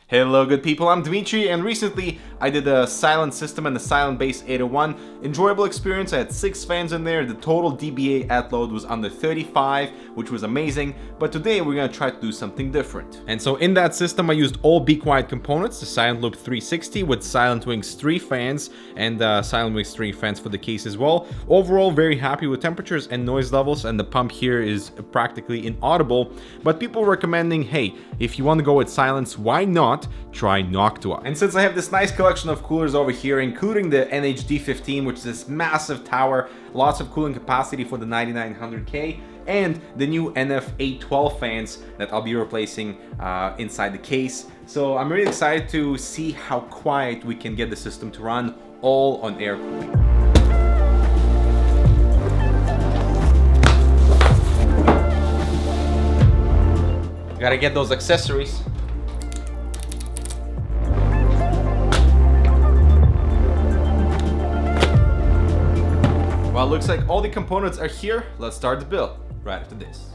Hello good people, I'm Dmitry, and recently I did a silent system and a silent base 801. Enjoyable experience. I had 6 fans in there. The total dBA at load was under 35, which was amazing, but today we're gonna try to do something different. And so in that system I used all Be Quiet components, the Silent Loop 360 with Silent Wings 3 fans and Silent Wings 3 fans for the case as well. Overall very happy with temperatures and noise levels, and the pump here is practically inaudible, but people recommending, hey, if you want to go with silence, why not try Noctua? And since I have this nice collection of coolers over here, including the NHD15, which is this massive tower, lots of cooling capacity for the 9900K, and the new NF812 fans that I'll be replacing inside the case. So I'm really excited to see how quiet we can get the system to run, all on air cooling. Gotta get those accessories. Well, looks like all the components are here. Let's start the build right after this.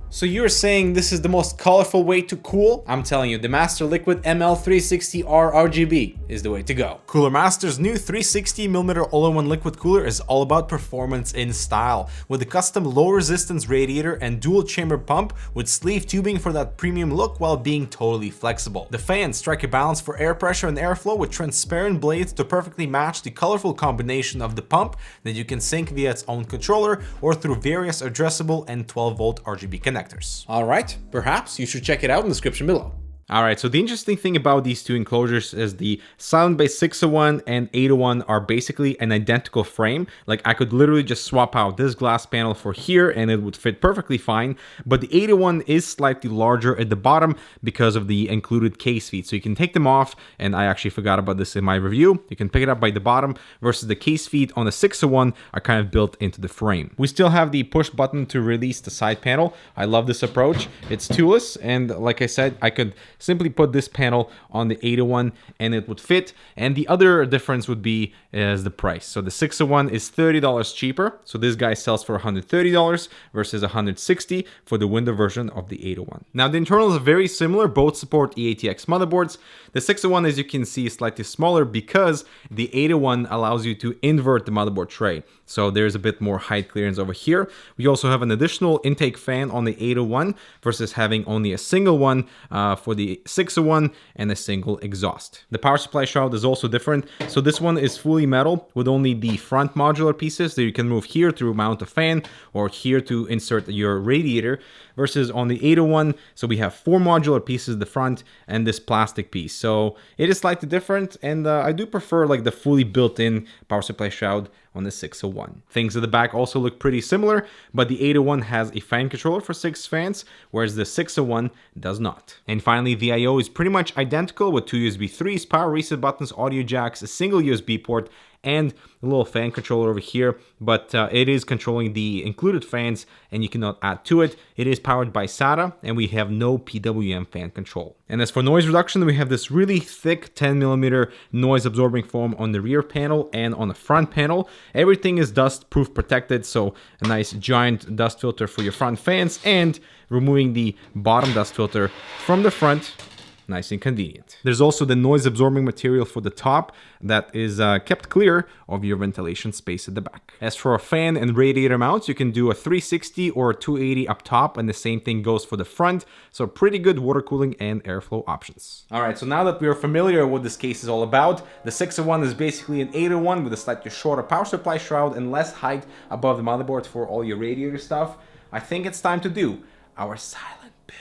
So you're saying this is the most colorful way to cool? I'm telling you, the Master Liquid ML360R RGB is the way to go. Cooler Master's new 360mm all-in-one liquid cooler is all about performance in style, with a custom low-resistance radiator and dual-chamber pump with sleeve tubing for that premium look while being totally flexible. The fans strike a balance for air pressure and airflow with transparent blades to perfectly match the colorful combination of the pump that you can sync via its own controller or through various addressable and 12-volt RGB connectors. Alright, perhaps you should check it out in the description below. Alright, so the interesting thing about these two enclosures is the Silent Base 601 and 801 are basically an identical frame. Like, I could literally just swap out this glass panel for here and it would fit perfectly fine, but the 801 is slightly larger at the bottom because of the included case feet. So you can take them off, and I actually forgot about this in my review. You can pick it up by the bottom, versus the case feet on the 601 are kind of built into the frame. We still have the push button to release the side panel. I love this approach. It's toolless, and like I said, I could simply put this panel on the 801 and it would fit. And the other difference would be is the price. So the 601 is $30 cheaper. So this guy sells for $130 versus $160 for the window version of the 801. Now the internals are very similar. Both support EATX motherboards. The 601, as you can see, is slightly smaller because the 801 allows you to invert the motherboard tray. So there's a bit more height clearance over here. We also have an additional intake fan on the 801 versus having only a single one for the 601 and a single exhaust. The power supply shroud is also different. So this one is fully metal with only the front modular pieces that you can move here to mount a fan or here to insert your radiator, versus on the 801, so we have 4 modular pieces at the front and this plastic piece. So it is slightly different, and I do prefer like the fully built-in power supply shroud on the 601. Things at the back also look pretty similar, but the 801 has a fan controller for 6 fans, whereas the 601 does not. And finally, the I/O is pretty much identical with 2 USB 3s, power reset buttons, audio jacks, a single USB port, and a little fan controller over here, but it is controlling the included fans and you cannot add to it. It is powered by SATA and we have no PWM fan control. And as for noise reduction, we have this really thick 10mm noise absorbing foam on the rear panel and on the front panel. Everything is dust proof protected, so a nice giant dust filter for your front fans and removing the bottom dust filter from the front. Nice and convenient. There's also the noise absorbing material for the top that is kept clear of your ventilation space at the back. As for a fan and radiator mounts, you can do a 360 or a 280 up top, and the same thing goes for the front. So pretty good water cooling and airflow options. All right, so now that we are familiar with what this case is all about, the 601 is basically an 801 with a slightly shorter power supply shroud and less height above the motherboard for all your radiator stuff. I think it's time to do our silent build.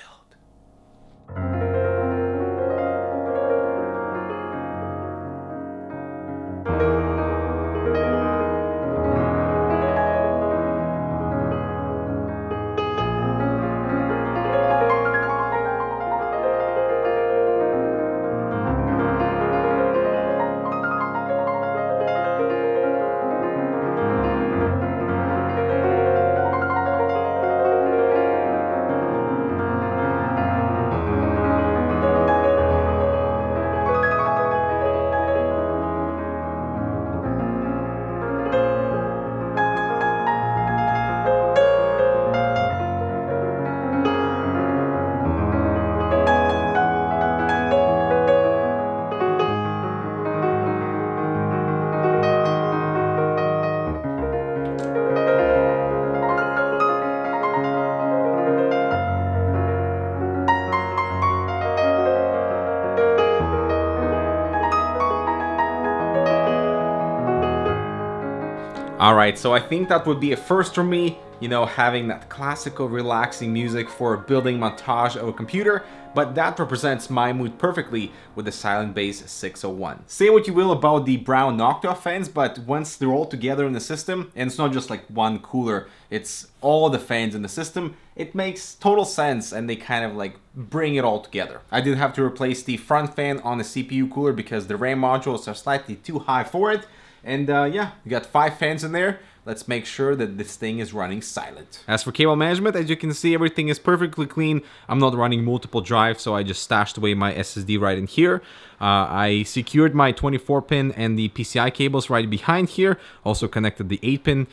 Alright, so I think that would be a first for me, you know, having that classical relaxing music for a building montage of a computer, but that represents my mood perfectly with the Silent Base 601. Say what you will about the brown Noctua fans, but once they're all together in the system, and it's not just like one cooler, it's all the fans in the system, it makes total sense and they kind of like bring it all together. I did have to replace the front fan on the CPU cooler because the RAM modules are slightly too high for it. And yeah, we got 5 fans in there. Let's make sure that this thing is running silent. As for cable management, as you can see, everything is perfectly clean. I'm not running multiple drives, so I just stashed away my SSD right in here. I secured my 24-pin and the PCI cables right behind here. Also connected the 8-pin.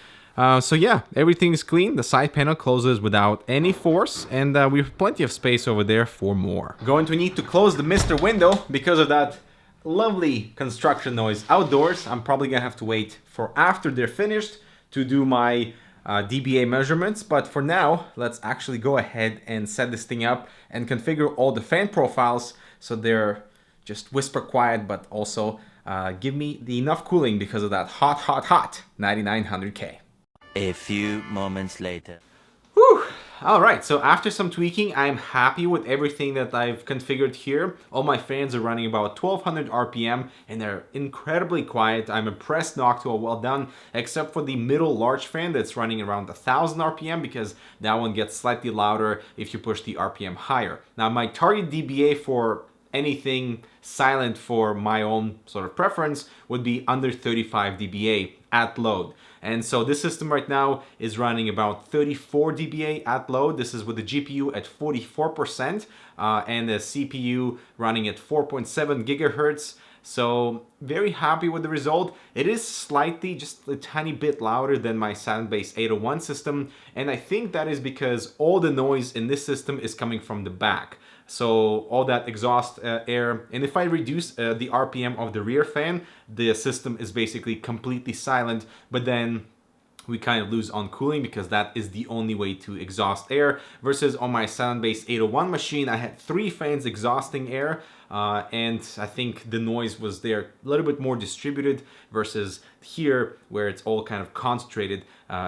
So yeah, everything's clean. The side panel closes without any force, and we have plenty of space over there for more. Going to need to close the Mister window because of that lovely construction noise outdoors. I'm probably gonna have to wait for after they're finished to do my dBA measurements, but for now let's actually go ahead and set this thing up and configure all the fan profiles so they're just whisper quiet, but also give me the enough cooling because of that hot 9900K. A few moments later. Whew. Alright, so after some tweaking, I'm happy with everything that I've configured here. All my fans are running about 1200 RPM and they're incredibly quiet. I'm impressed, Noctua, well done, except for the middle large fan that's running around 1000 RPM because that one gets slightly louder if you push the RPM higher. Now my target dBA for anything silent for my own sort of preference would be under 35 dBA at load. And so this system right now is running about 34 dBA at load. This is with the GPU at 44% and the CPU running at 4.7 gigahertz. So very happy with the result. It is slightly, just a tiny bit louder than my Silent Base 801 system. And I think that is because all the noise in this system is coming from the back. So all that exhaust air, and if I reduce the RPM of the rear fan, the system is basically completely silent, but then we kind of lose on cooling because that is the only way to exhaust air, versus on my Silent Base 801 machine, I had 3 fans exhausting air, and I think the noise was there a little bit more distributed versus here where it's all kind of concentrated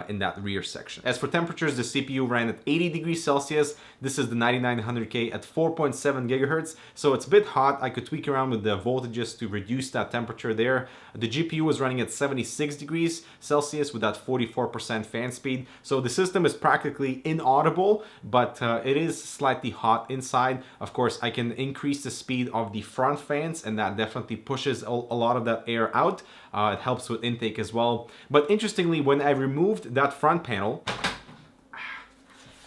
in that rear section. As for temperatures, the CPU ran at 80 degrees Celsius. This is the 9900K at 4.7 gigahertz, so it's a bit hot. I could tweak around with the voltages to reduce that temperature there. The GPU was running at 76 degrees Celsius with that 44% fan speed, so the system is practically inaudible, but it is slightly hot inside. Of course, I can increase the speed of the front fans, and that definitely pushes a lot of that air out. It helps with intake as well. But interestingly, when I removed that front panel,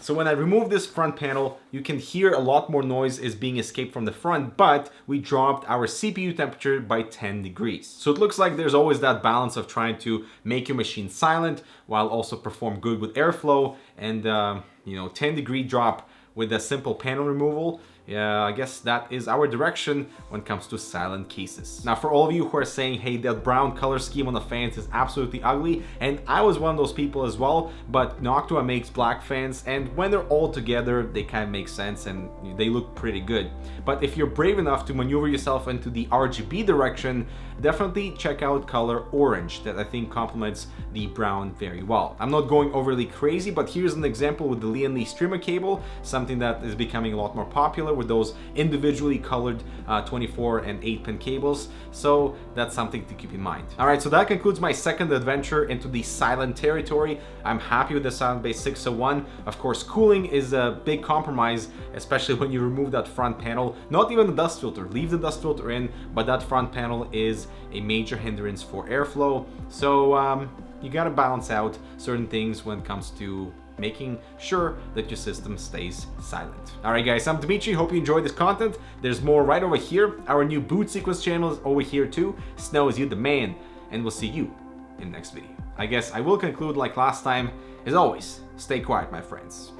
when I remove this front panel, you can hear a lot more noise is being escaped from the front, but we dropped our CPU temperature by 10 degrees. So it looks like there's always that balance of trying to make your machine silent while also perform good with airflow, and 10-degree drop with a simple panel removal. Yeah, I guess that is our direction when it comes to silent cases. Now, for all of you who are saying, hey, that brown color scheme on the fans is absolutely ugly, and I was one of those people as well, but Noctua makes black fans, and when they're all together, they kind of make sense and they look pretty good. But if you're brave enough to maneuver yourself into the RGB direction, definitely check out color orange. That I think complements the brown very well. I'm not going overly crazy, but here's an example with the Lian Li streamer cable, something that is becoming a lot more popular with those individually colored 24 and 8-pin cables. So that's something to keep in mind. All right, so that concludes my second adventure into the silent territory. I'm happy with the Silent Base 601. Of course, cooling is a big compromise, especially when you remove that front panel. Not even the dust filter, leave the dust filter in, but that front panel is a major hindrance for airflow. So you gotta balance out certain things when it comes to making sure that your system stays silent. Alright guys, I'm Dimitri, hope you enjoyed this content. There's more right over here. Our new boot sequence channel is over here too. Snow is you the man, and we'll see you in the next video. I guess I will conclude like last time. As always, stay quiet, my friends.